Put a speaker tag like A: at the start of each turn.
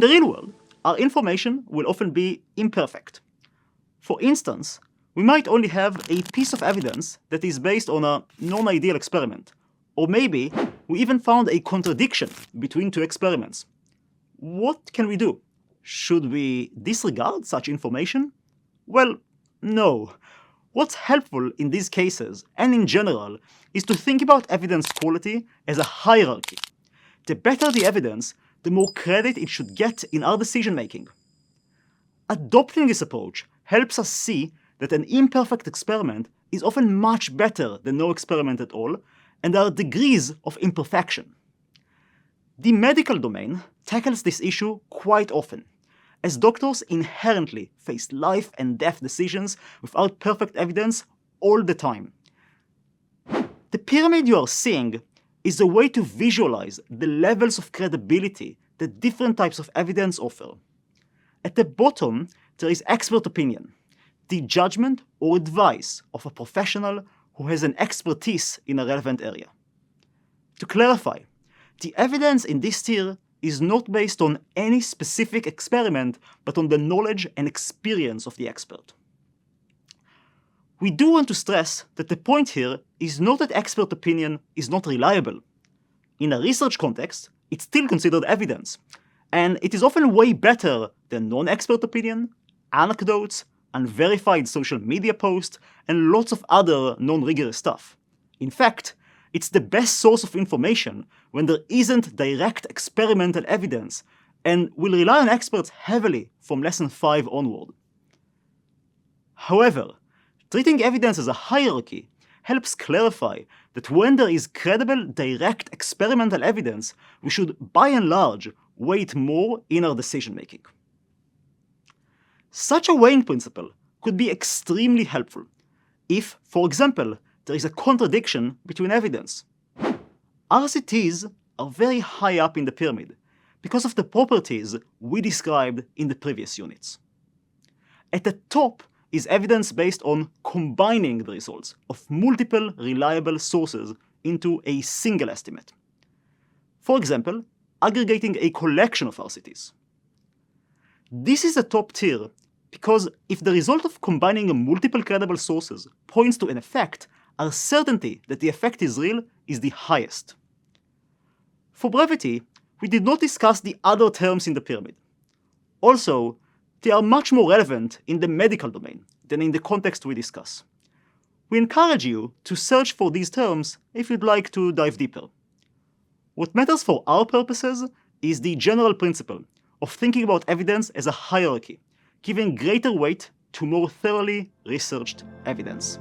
A: the real world, our information will often be imperfect. For instance, we might only have a piece of evidence that is based on a non-ideal experiment, or maybe we even found a contradiction between two experiments. What can we do? Should we disregard such information? Well, no. What's helpful in these cases, and in general, is to think about evidence quality as a hierarchy. The better the evidence, the more credit it should get in our decision-making. Adopting this approach helps us see that an imperfect experiment is often much better than no experiment at all, and there are degrees of imperfection. The medical domain tackles this issue quite often, as doctors inherently face life and death decisions without perfect evidence all the time. The pyramid you are seeing is a way to visualize the levels of credibility that different types of evidence offer. At the bottom, there is expert opinion, the judgment or advice of a professional who has an expertise in a relevant area. To clarify, the evidence in this tier is not based on any specific experiment, but on the knowledge and experience of the expert. We do want to stress that the point here is not that expert opinion is not reliable. In a research context, it's still considered evidence, and it is often way better than non-expert opinion, anecdotes, unverified social media posts, and lots of other non-rigorous stuff. In fact, it's the best source of information when there isn't direct experimental evidence and will rely on experts heavily from lesson 5 onward. However, treating evidence as a hierarchy helps clarify that when there is credible direct experimental evidence, we should by and large weight more in our decision-making. Such a weighing principle could be extremely helpful if, for example, there is a contradiction between evidence. RCTs are very high up in the pyramid because of the properties we described in the previous units. At the top is evidence based on combining the results of multiple reliable sources into a single estimate. For example, aggregating a collection of RCTs. This is a top tier because if the result of combining multiple credible sources points to an effect, our certainty that the effect is real is the highest. For brevity, we did not discuss the other terms in the pyramid. Also, they are much more relevant in the medical domain than in the context we discuss. We encourage you to search for these terms if you'd like to dive deeper. What matters for our purposes is the general principle of thinking about evidence as a hierarchy, giving greater weight to more thoroughly researched evidence.